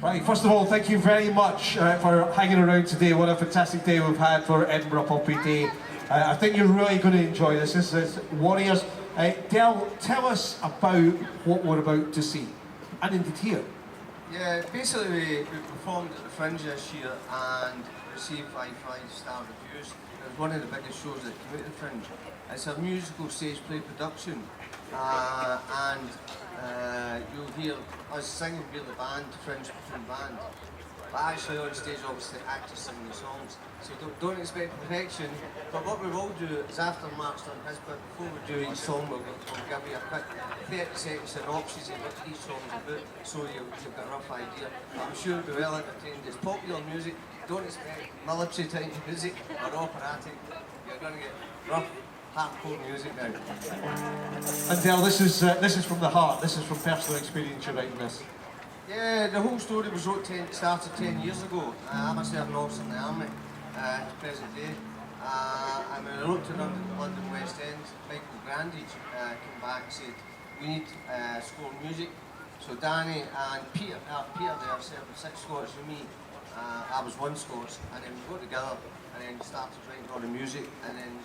Right, first of all, thank you very much for hanging around today. What a fantastic day we've had for Edinburgh Poppy Day. I think you're really going to enjoy this. This is Warriors. Del, tell us about what we're about to see, and indeed hear. Yeah, basically we performed at the Fringe this year and received 5-star reviews. It was one of the biggest shows that came out of the Fringe. It's a musical stage play production, and you'll hear us sing, you'll hear the band, Fringe band. But actually on stage, obviously, actors singing the songs. So don't expect perfection. But what we will do is after Mark's done his bit, before we do each song, we'll give you a quick 30-second synopsis of what each song's about, so you've got a rough idea. I'm sure you'll be well entertained. It's popular music. Don't expect military type music or operatic. You're going to get rough, hardcore music now. And Del, this is from the heart. This is from personal experience. You're writing this. Yeah, the whole story was started 10 years ago. I'm a serving officer in the army at the present day. And when I wrote to London West End, Michael Grandage came back and said, we need score music. So Danny and Peter there served 6 Scots with me. I was 1 Scots, and then we got together and then started writing all the music. And then,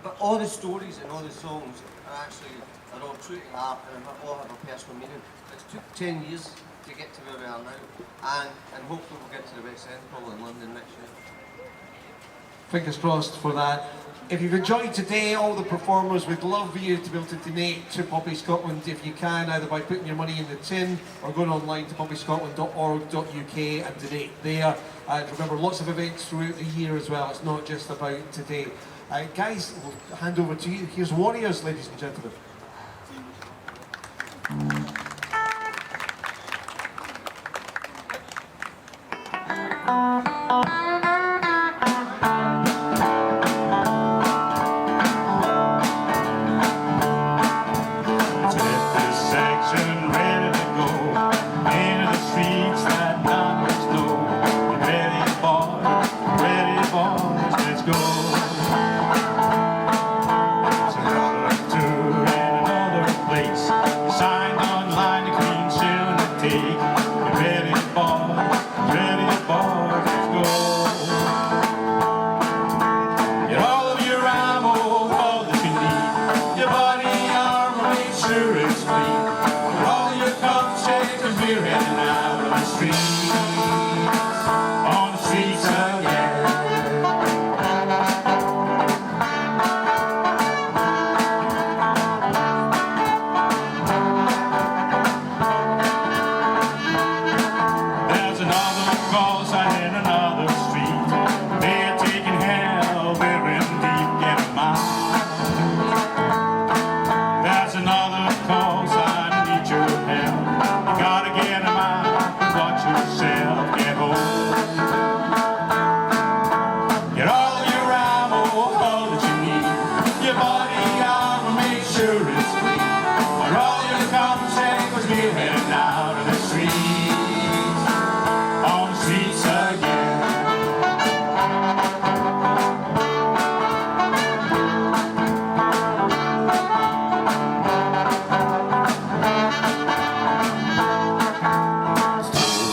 but all the stories and all the songs are all true to art and all have a personal meaning. It took 10 years to get to where we are now, and hopefully we'll get to the West End, probably in London next year. Fingers crossed for that. If you've enjoyed today, all the performers, we'd love for you to be able to donate to Poppy Scotland if you can, either by putting your money in the tin or going online to poppyscotland.org.uk and donate there. And remember, lots of events throughout the year as well. It's not just about today. Guys, we'll hand over to you. Here's Warriors, ladies and gentlemen.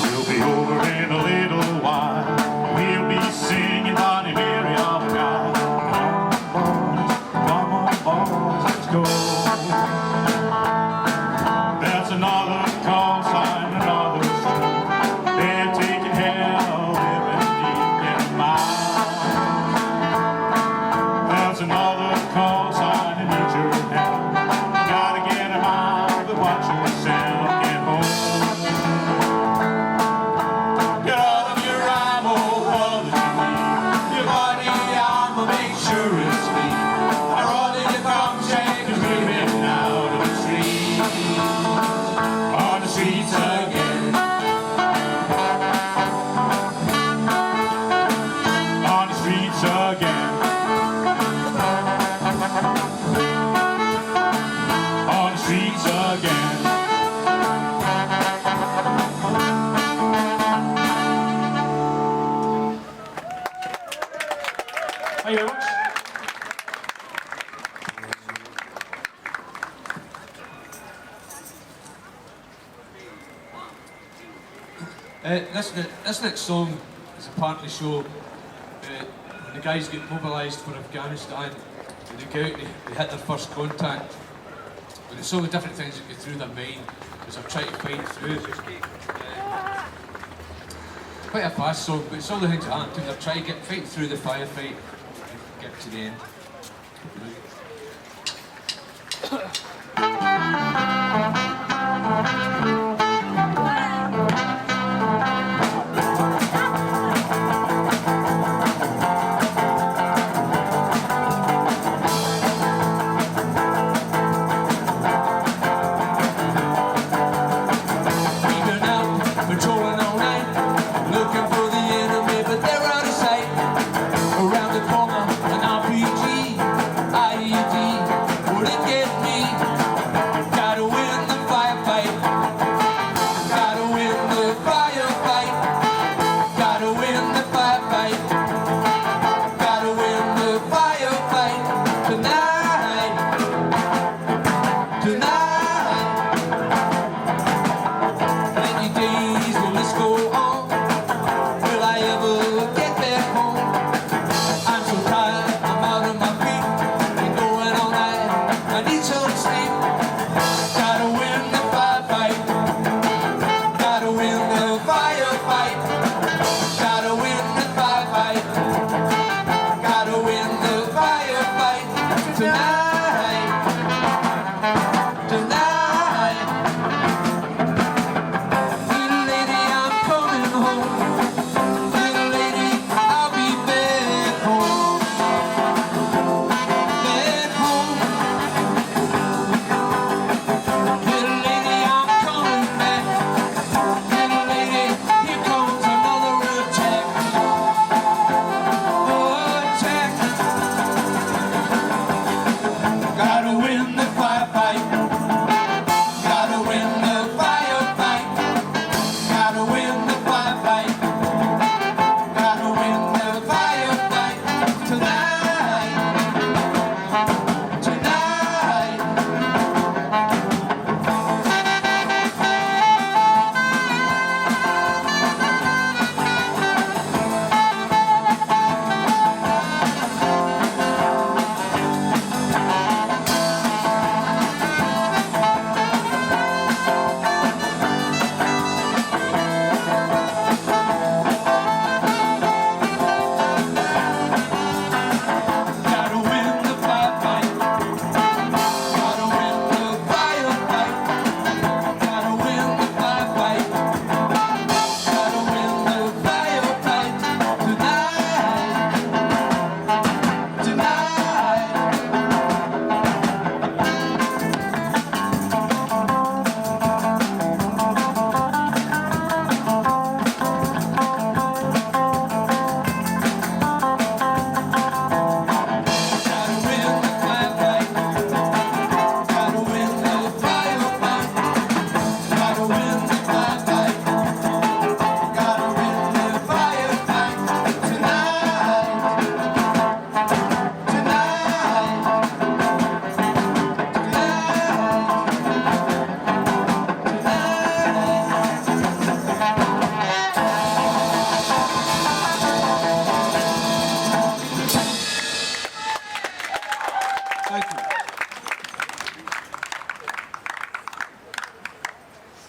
We'll be over in a little This next song is a part of the show when the guys get mobilised for Afghanistan and they go out and they hit their first contact. And it's all the different things that go through their mind as they're trying to fight through. Quite a fast song, but it's all the things that happen to them. They're trying to fight through the firefight and get to the end.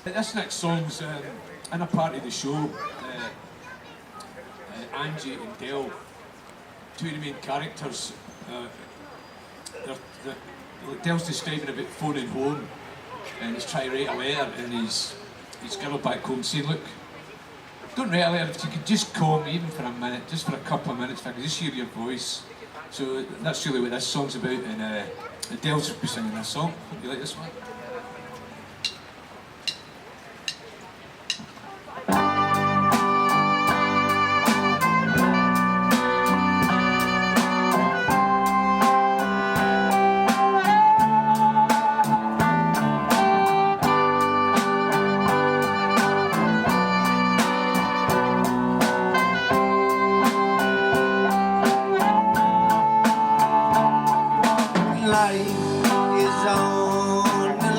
This next song's in a part of the show. Angie and Dale, two of the main characters. Dale's describing about phoning home, and he's trying to write a letter, and his girl back home saying, "Look, don't write a letter. If you could just call me, even for a minute, just for a couple of minutes, if I could just hear your voice." So that's really what this song's about, and Dale's be singing this song. Hope you like this one. Life is on the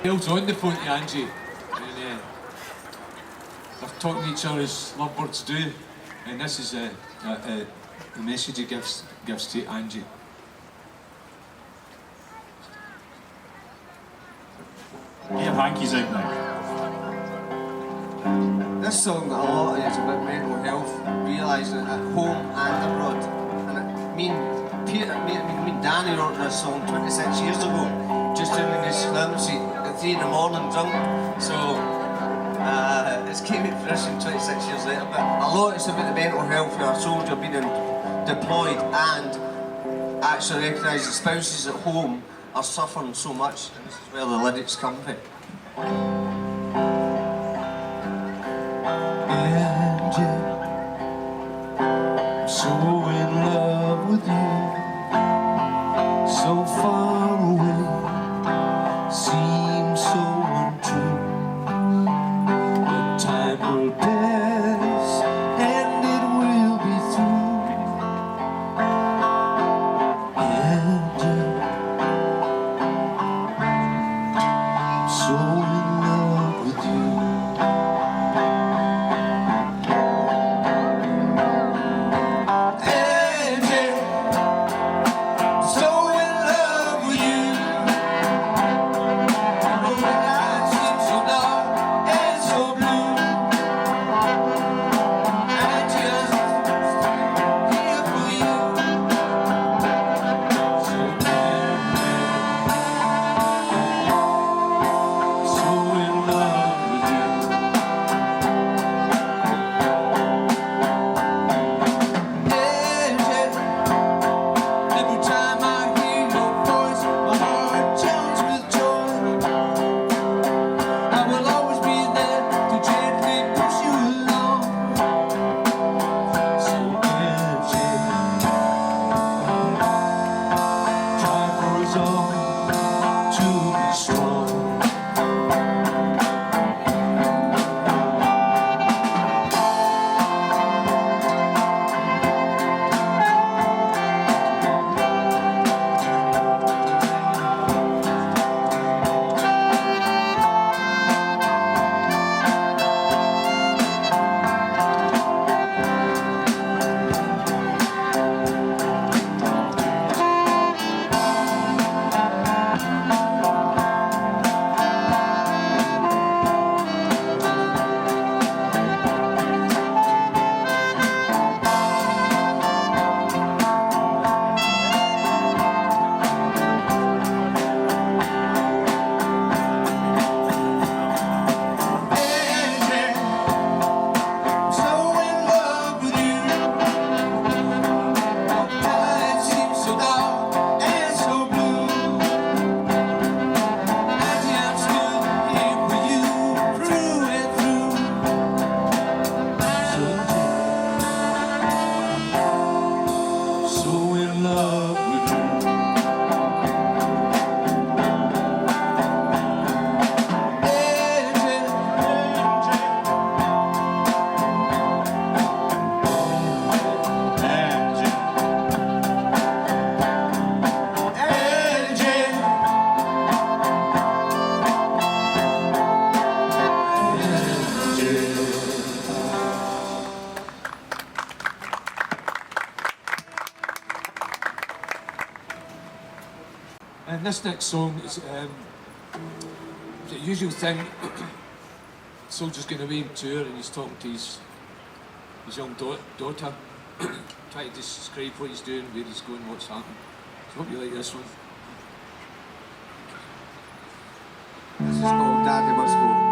Bill's on the phone to Angie, and they're talking to each other as lovebirds do, and this is the message he gives to Angie. Get your hankies out now. This song that a lot is about mental health, realising it at home and abroad. And me and Danny wrote this song 26 years ago, just doing this clemency at 3 in the morning drunk. So it's came to fruition 26 years later, but a lot is about the mental health of our soldier being deployed and actually recognising spouses at home are suffering so much, and this is where the lyrics come from. So in love with you, so far away, seems so untrue. But time will pass and it will be through. And I'm so in love with you. And this next song is the usual thing. Soldier's going away on tour and he's talking to his young daughter, trying to describe what he's doing, where he's going, what's happening. So I hope you like this one. This is called Daddy Must Go.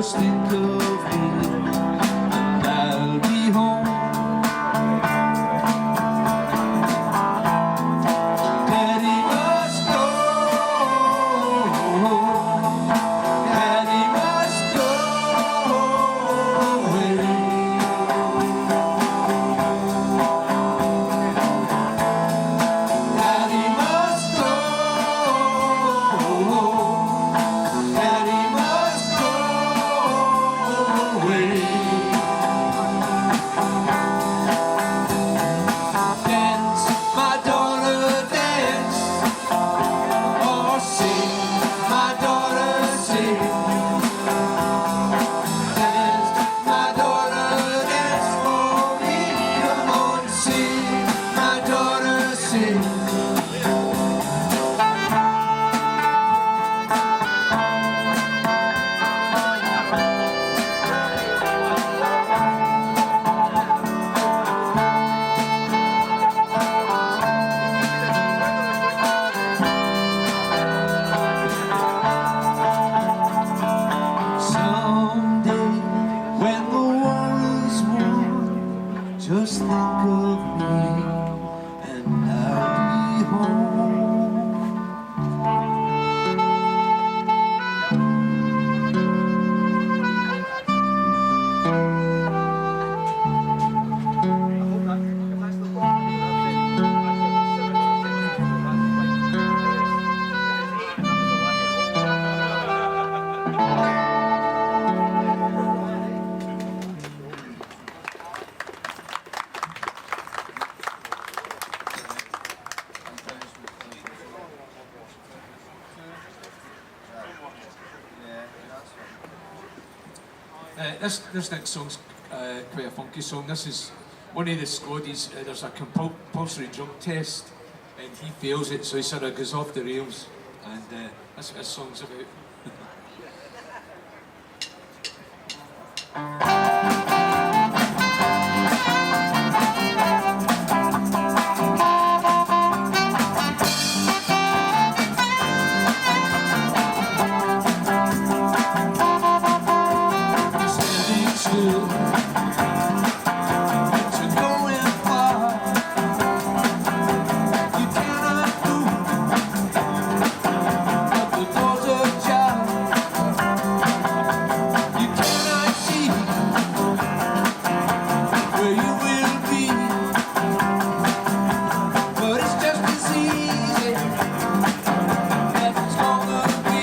Just think of me, and I'll be home. Daddy must go. Daddy must go away. Daddy must go. Daddy must go away. Dance, my daughter, dance. Or sing, my daughter, sing. Dance, my daughter, dance for me. Come on, sing, my daughter, sing. Someday, when the war is won, just think of me, and I'll be home. This next song's quite a funky song. This is one of the Scotties. There's a compulsory drug test, and he fails it, so he sort of goes off the rails. And that's what this song's about. Standing still, to going far. You cannot move, but the doors ajar. You cannot see where you will be, but it's just as easy as it's gonna be.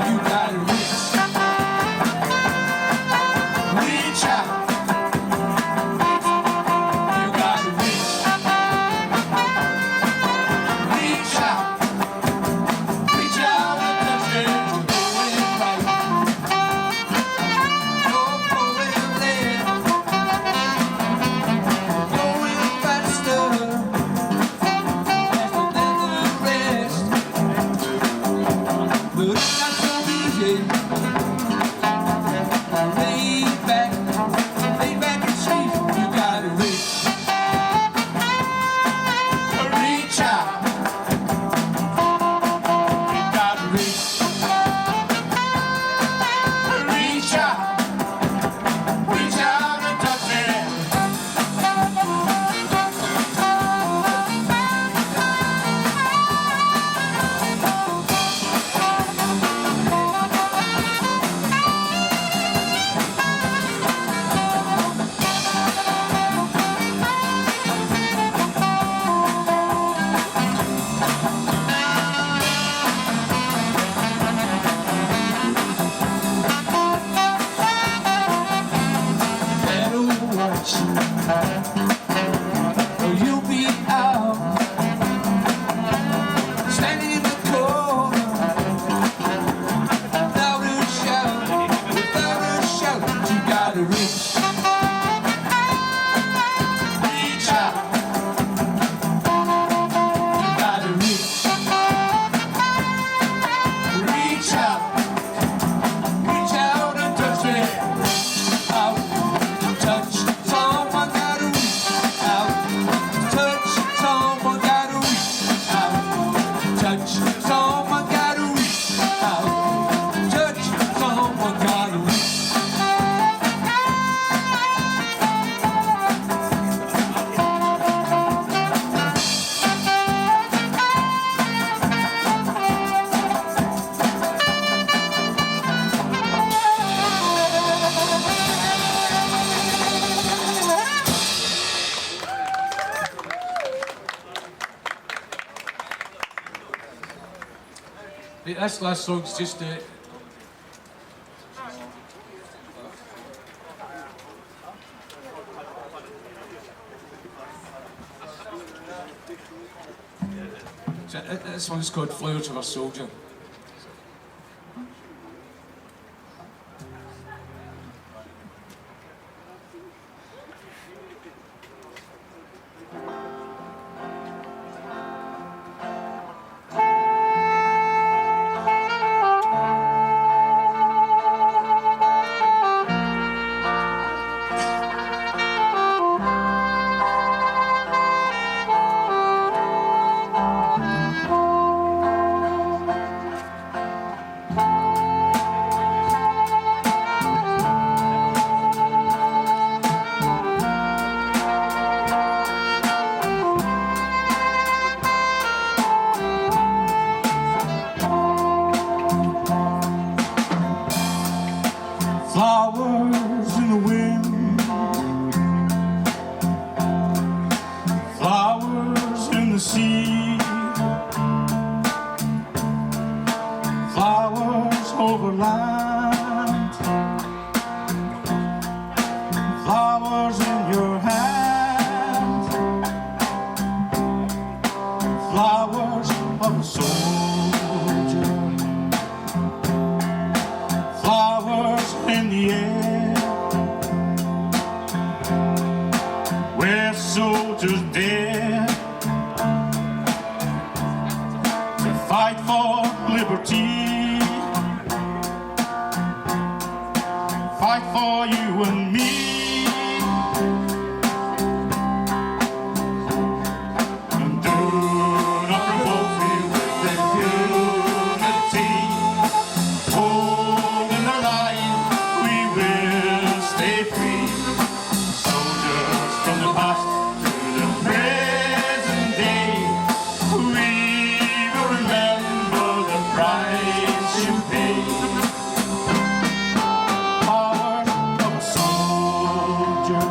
You gotta reach out. You gotta reach out. Reach out and touch it. You're going right. You're going left. Going faster than the rest. But it's not so easy. Lay back and see. You gotta reach out. You gotta reach out. Reach out and touch it. Better watch, or you'll be out, standing in the corner, without a shout. You gotta reach out. You gotta reach out. Reach out and touch it. Out, touch, someone gotta reach. This last song's just this one's called Flowers of a Soldier. Flowers in the wind, flowers in the sea, flowers over land, flowers in your hand, flowers of a soldier, flowers in the air, where soldiers dare to fight for liberty, fight for you and me. And do not provoke me with impunity. Holding the line, we will stay free. Soldiers from the past to the present day, we will remember the price you paid. Power of a soldier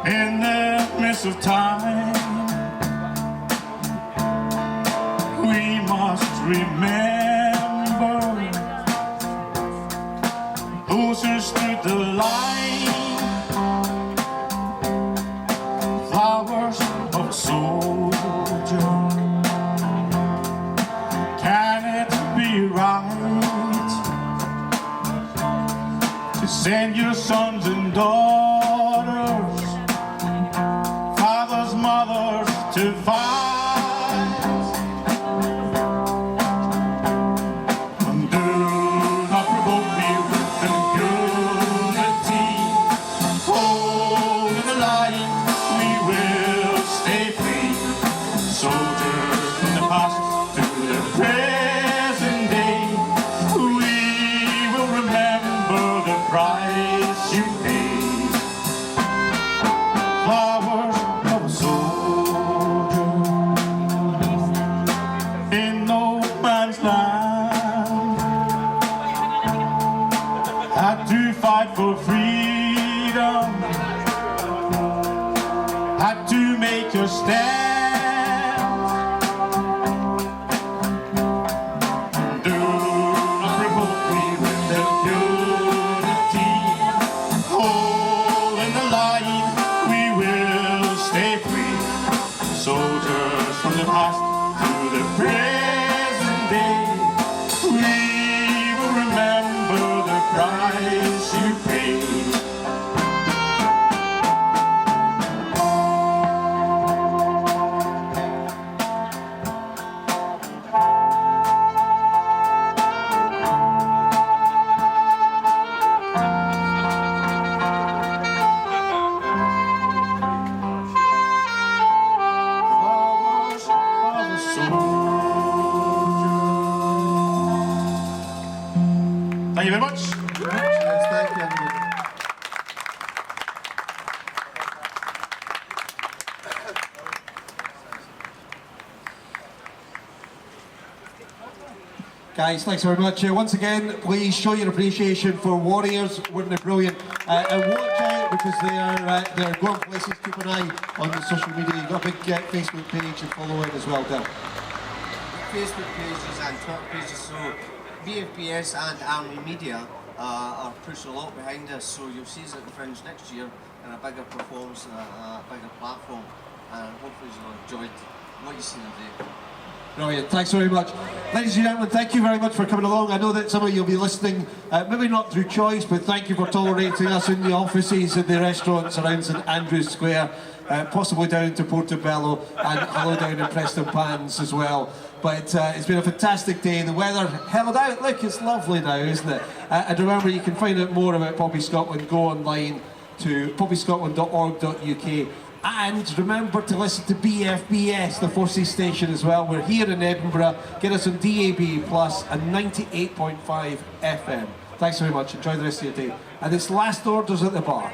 in the midst of time, we must remember those who stood the line. Flowers of a soldier. Can it be right to send your sons and daughters, fathers, mothers to fight? And do not provoke me with impunity. Holding the line, we will stay free. Soldiers from the past to the present day, we will remember the price you paid. Flowers of a soldier in no man's land, had to fight for freedom, had to make a stand. Do not provoke me with impunity. Holding the line, we will stay free. Soldiers from the past to the present day, we will remember the price you paid. Flowers of a soldier. Thank you very much. Yes, thank you, everybody. Guys, thanks very much. Once again, please show your appreciation for Warriors. Weren't they brilliant? And watch out because they're going places. Keep an eye on the social media. You've got a big Facebook page and follow it as well, Del. Facebook pages and Twitter pages. So BFBS and Army Media are pushing a lot behind us. So you'll see us at the Fringe next year in a bigger performance, a bigger platform, and hopefully you'll enjoy what you see today. Brilliant, thanks very much. Ladies and gentlemen, thank you very much for coming along. I know that some of you will be listening, maybe not through choice, but thank you for tolerating us in the offices and the restaurants around St Andrews Square, possibly down to Portobello, and hello down in Preston Pans as well. But it's been a fantastic day. The weather held out. Look, it's lovely now, isn't it? And remember, you can find out more about Poppy Scotland. Go online to poppyscotland.org.uk. And remember to listen to BFBS, the Forces station as well. We're here in Edinburgh. Get us on DAB Plus and 98.5 FM. Thanks very much. Enjoy the rest of your day. And it's last orders at the bar.